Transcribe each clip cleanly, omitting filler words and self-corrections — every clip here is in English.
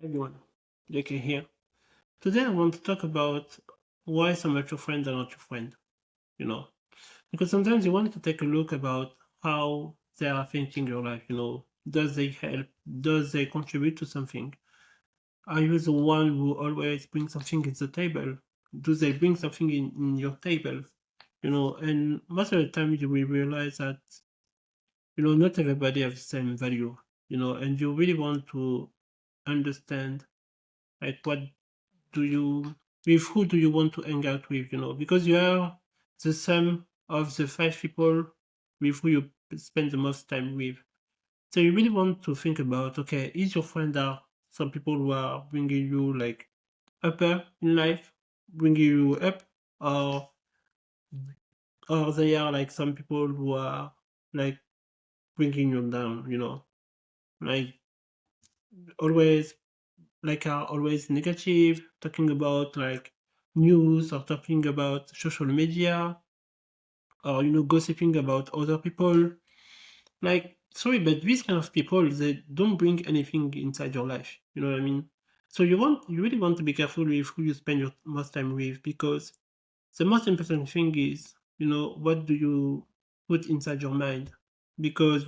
Everyone, Jake here. Today I want to talk about why some of your friends are not your friend, you know. Because sometimes you want to take a look about how they are affecting your life, Does they help? Does they contribute to something? Are you the one who always brings something to the table? Do they bring something in your table? And most of the time you will realize that, not everybody has the same value, and you really want to understand like what do you with who do you want to hang out with, because you are the sum of the five people with who you spend the most time with. So you really want to think about, okay, is your friend are some people who are bringing you like upper in life, bringing you up, or they are like some people who are like bringing you down, like always are always negative, talking about like news or talking about social media or gossiping about other people. Like, sorry, but these kind of people they don't bring anything inside your life. You know what I mean? So you really want to be careful with who you spend your most time with because the most important thing is what do you put inside your mind because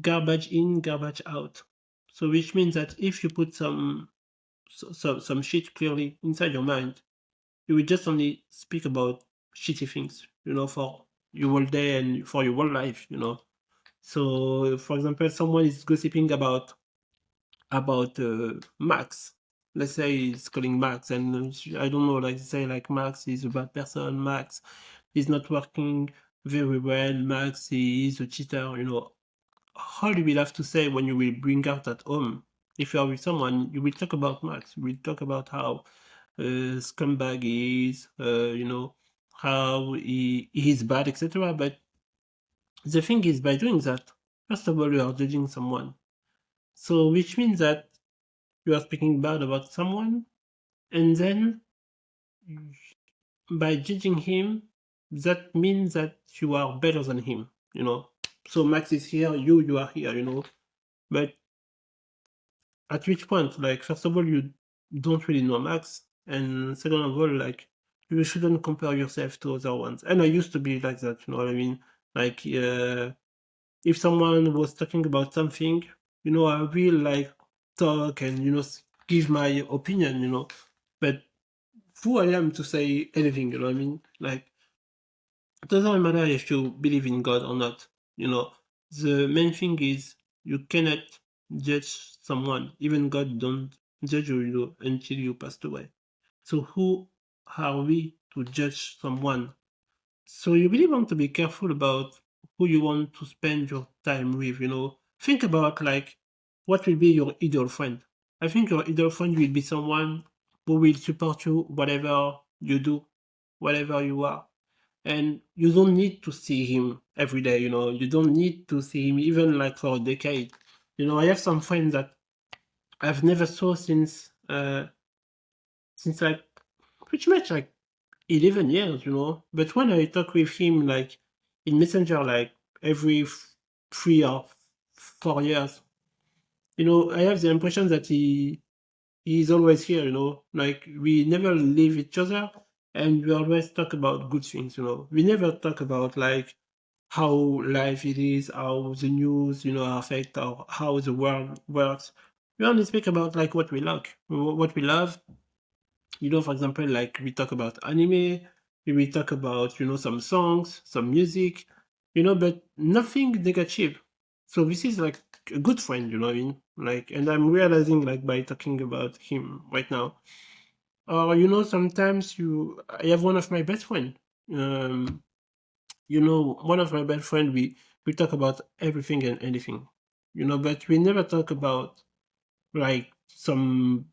garbage in, garbage out. So which means that if you put some shit clearly inside your mind, you will just only speak about shitty things, for your whole day and for your whole life. So, for example, someone is gossiping about Max. Let's say he's calling Max, and I don't know, like say like Max is a bad person. Max is not working very well. Max he is a cheater. How do we have to say when you will bring out at home? If you are with someone, you will talk about Max. You will talk about how scumbag is, how he is bad, etc. But the thing is, by doing that, first of all, you are judging someone. So, which means that you are speaking bad about someone, and then by judging him, that means that you are better than him. So Max is here, you are here. But at which point, like, first of all, you don't really know Max, and second of all, like, you shouldn't compare yourself to other ones. And I used to be like that, you know what I mean? Like, if someone was talking about something, I will like talk and give my opinion. But who I am to say anything, you know what I mean? Like, it doesn't matter if you believe in God or not. The main thing is you cannot judge someone. Even God don't judge you until you passed away. So who are we to judge someone? So you really want to be careful about who you want to spend your time with. Think about like what will be your ideal friend. I think your ideal friend will be someone who will support you whatever you do, whatever you are. And you don't need to see him every day. You don't need to see him even like for a decade. I have some friends that I've never saw since like pretty much like 11 years. But when I talk with him like in Messenger like every 3 or 4 years, I have the impression that he's always here. Like we never leave each other and we always talk about good things. We never talk about like how life it is, how the news, affect or how the world works. We only speak about like what we like, what we love. For example, like we talk about anime, we talk about, some songs, some music, but nothing negative. So this is like a good friend, you know what I mean? Like, and I'm realizing like by talking about him right now. Or, sometimes I have one of my best friend. Um, one of my best friend, we talk about everything and anything, but we never talk about like some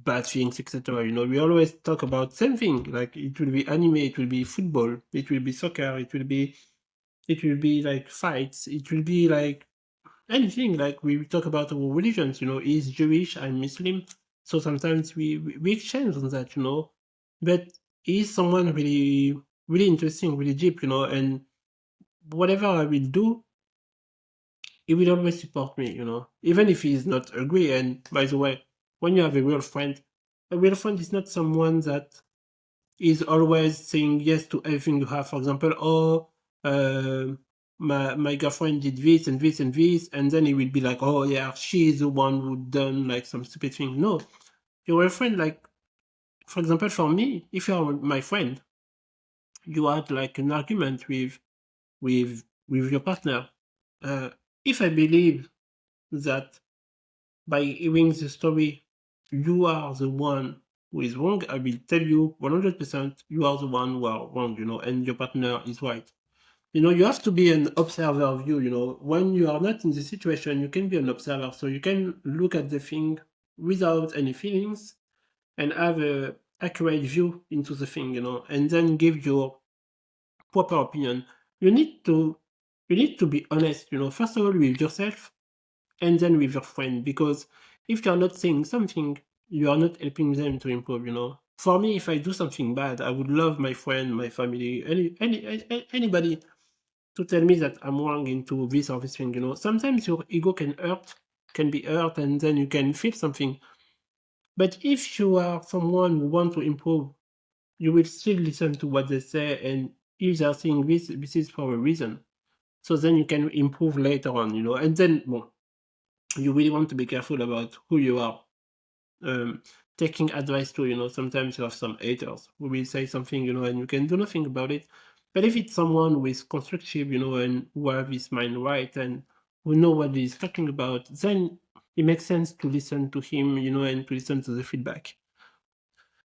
bad things, etc. We always talk about same thing. Like it will be anime, it will be football, it will be soccer, it will be like fights, it will be like anything. Like we talk about our religions. He's Jewish, I'm Muslim, so sometimes we exchange on that. But he's someone really really interesting, really deep, and whatever I will do, he will always support me. Even if he's not agree. And by the way, when you have a real friend is not someone that is always saying yes to everything you have. For example, oh, my girlfriend did this and this and this, and then he will be like, oh yeah, she's the one who done like some stupid thing. No, your real friend, like for example, for me, if you're my friend, you had like an argument with your partner. Uh, if I believe that by hearing the story, you are the one who is wrong, I will tell you 100% you are the one who are wrong, and your partner is right. You have to be an observer of you. When you are not in the situation, you can be an observer. So you can look at the thing without any feelings and have a accurate view into the thing, and then give your proper opinion. You need to you need to be honest, first of all with yourself and then with your friend, because if you're not saying something, you are not helping them to improve. For me, if I do something bad, I would love my friend, my family, anybody to tell me that I'm wrong into this or this thing. Sometimes your ego can be hurt, and then you can feel something. But if you are someone who want to improve, you will still listen to what they say, and if they are saying this is for a reason. So then you can improve later on. And then, well, you really want to be careful about who you are um, taking advice to. Sometimes you have some haters who will say something, and you can do nothing about it. But if it's someone who is constructive, and who have his mind right and who know what he's talking about, then it makes sense to listen to him, and to listen to the feedback.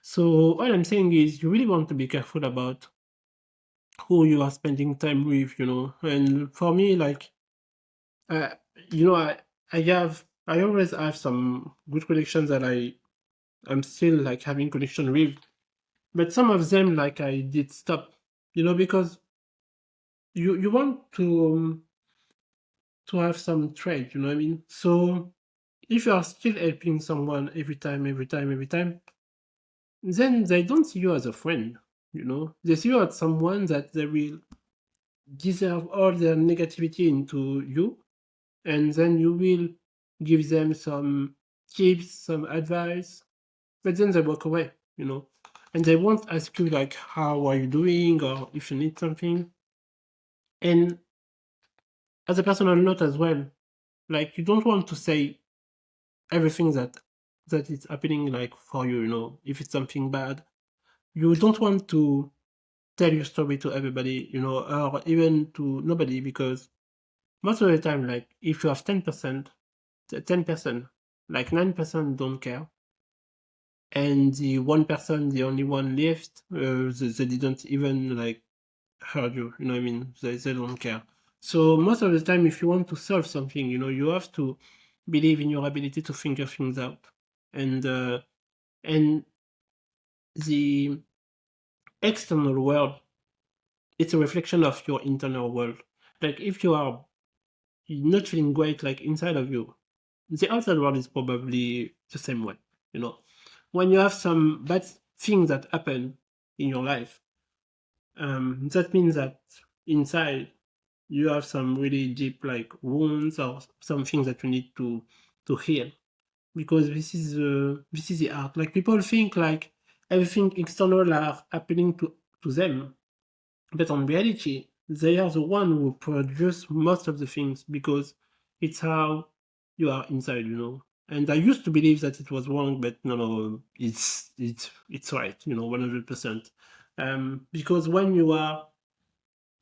So all I'm saying is you really want to be careful about who you are spending time with. And for me, like, uh, you know, I I always have some good connections that I'm still like having connection with, but some of them like I did stop, because you want to have some trade, you know what I mean? So if you are still helping someone every time, then they don't see you as a friend. They see you as someone that they will deserve all their negativity into you, and then you will give them some tips, some advice, but then they walk away, and they won't ask you like how are you doing or if you need something. And as a personal note as well, like you don't want to say everything that is happening like for you, if it's something bad. You don't want to tell your story to everybody, or even to nobody, because most of the time, like if you have 10%, 10%, like 9% don't care, and the 1%, the only one left, they didn't even like heard you. You know what I mean? They don't care. So most of the time, if you want to solve something, you have to believe in your ability to figure things out, and the external world, it's a reflection of your internal world. Like if you are not feeling great, like inside of you, the outside world is probably the same way. You know, when you have some bad things that happen in your life, that means that inside you have some really deep like wounds or some things that you need to heal, because this is the art. Like people think like everything external are happening to them, but on reality they are the one who produce most of the things, because it's how you are inside. And I used to believe that it was wrong, but no, it's right, 100%. Because when you are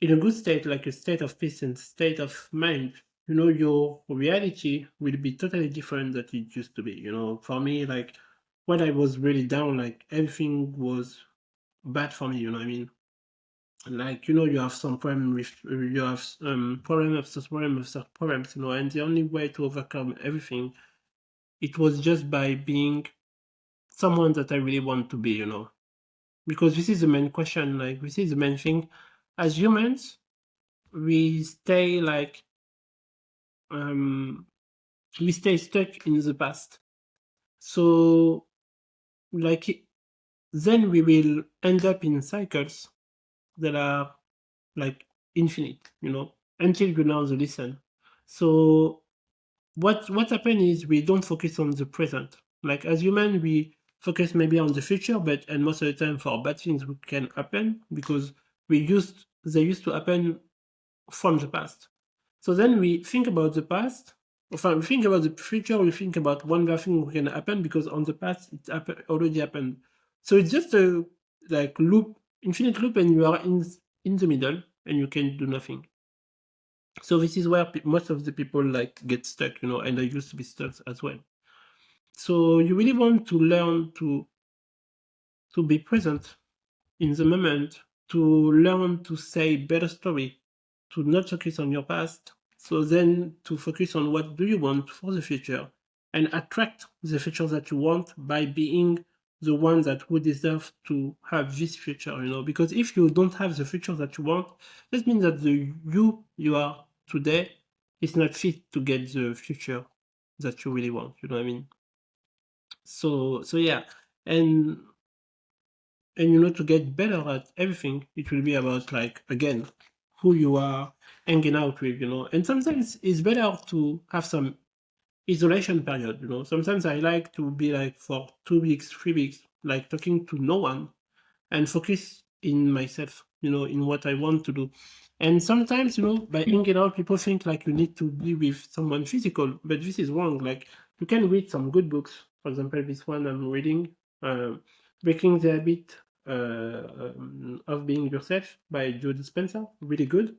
in a good state, like a state of peace and state of mind, your reality will be totally different than it used to be. For me, like when I was really down, like everything was bad for me. You know what I mean? Like you have some problem with you have problem after problem after problems, and the only way to overcome everything, it was just by being someone that I really want to be. Because this is the main question. Like this is the main thing. As humans, we stay like um, we stay stuck in the past. So, like, then we will end up in cycles that are like infinite, until you learn to listen. So, what happened is we don't focus on the present. Like as human, we focus maybe on the future, but and most of the time for bad things can happen because they used to happen from the past. So then we think about the past, we think about the future, we think about one bad thing can happen because on the past already happened. So it's just a like loop, infinite loop, and you are in the middle and you can do nothing. So this is where most of the people like get stuck, and I used to be stuck as well. So you really want to learn to be present in the moment, to learn to say better story, to not focus on your past. So then to focus on what do you want for the future and attract the future that you want by being the one that would deserve to have this future. Because if you don't have the future that you want, that means that the you are today is not fit to get the future that you really want. You know what I mean? So yeah. And to get better at everything, it will be about like again who you are hanging out with. And sometimes it's better to have some isolation period. Sometimes I like to be like for 2 weeks, 3 weeks, like talking to no one and focus in myself, in what I want to do. And sometimes, by hanging out, people think like you need to be with someone physical, but this is wrong. Like you can read some good books. For example, this one I'm reading, uh, Breaking the Habit of Being Yourself by Joe Dispenza. Really good.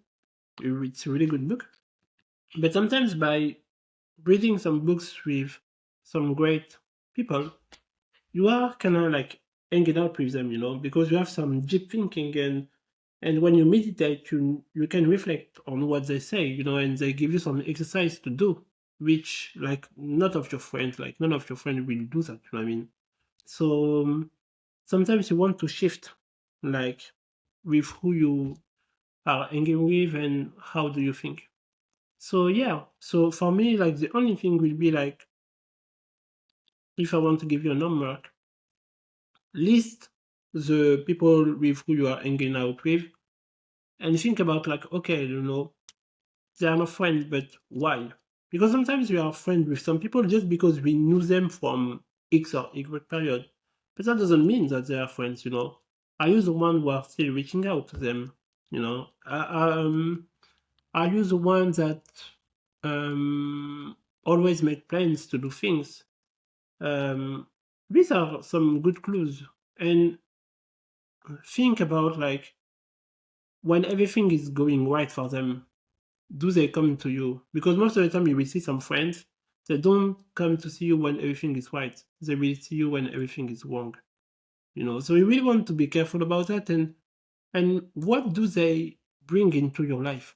It's a really good book. But sometimes by reading some books with some great people, you are kind of like hanging out with them, because you have some deep thinking, and when you meditate, you can reflect on what they say, and they give you some exercise to do, which like none of your friends will do that. You know what I mean? So sometimes you want to shift, like with who you are hanging with and how do you think. So yeah. So for me, like the only thing will be like if I want to give you a number, list the people with who you are hanging out with and think about like, okay, they are not friends, but why? Because sometimes we are friends with some people just because we knew them from X or Y period. But that doesn't mean that they are friends. Are you the one who are still reaching out to them? Are you the one that um, always make plans to do things? Um, these are some good clues. And think about like when everything is going right for them, do they come to you? Because most of the time you will see some friends, they don't come to see you when everything is right. They will see you when everything is wrong. So you really want to be careful about that, and what do they bring into your life?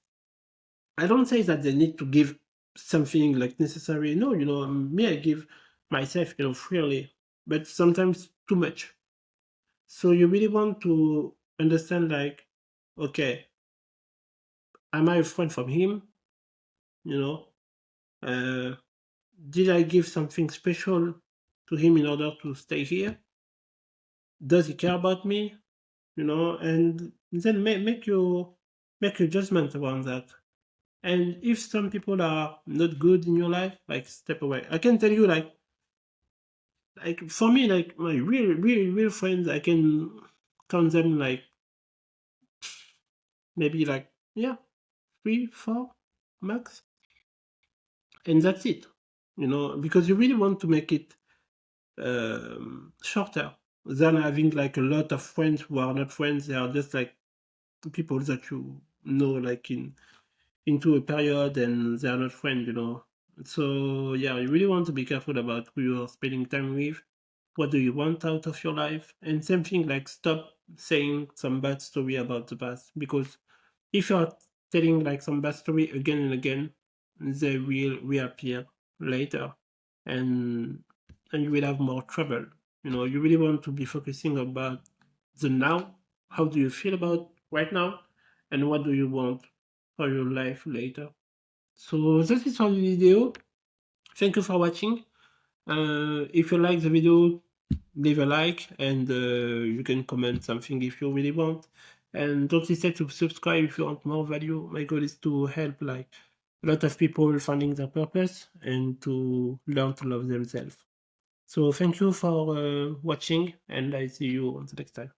I don't say that they need to give something like necessary. No, me, I give myself, freely, but sometimes too much. So you really want to understand like, okay, am I a friend from him? You know, uh, did I give something special to him in order to stay here? Does he care about me? And then make your judgment around that. And if some people are not good in your life, like step away. I can tell you, like for me, like my real, real, real friends, I can count them like maybe like yeah, 3, 4 max, and that's it. Because you really want to make it shorter than having like a lot of friends who are not friends. They are just like people that you know like into a period and they are not friends. So yeah, you really want to be careful about who you are spending time with. What do you want out of your life? And same thing, like stop saying some bad story about the past, because if you're telling like some bad story again and again, they will reappear later, and you will have more trouble. You really want to be focusing about the now. How do you feel about right now, and what do you want for your life later? So that is for the video. Thank you for watching. If you like the video, leave a like, and you can comment something if you really want. And don't hesitate to subscribe if you want more value. My goal is to help like a lot of people finding their purpose and to learn to love themselves. So thank you for watching, and I see you on the next time.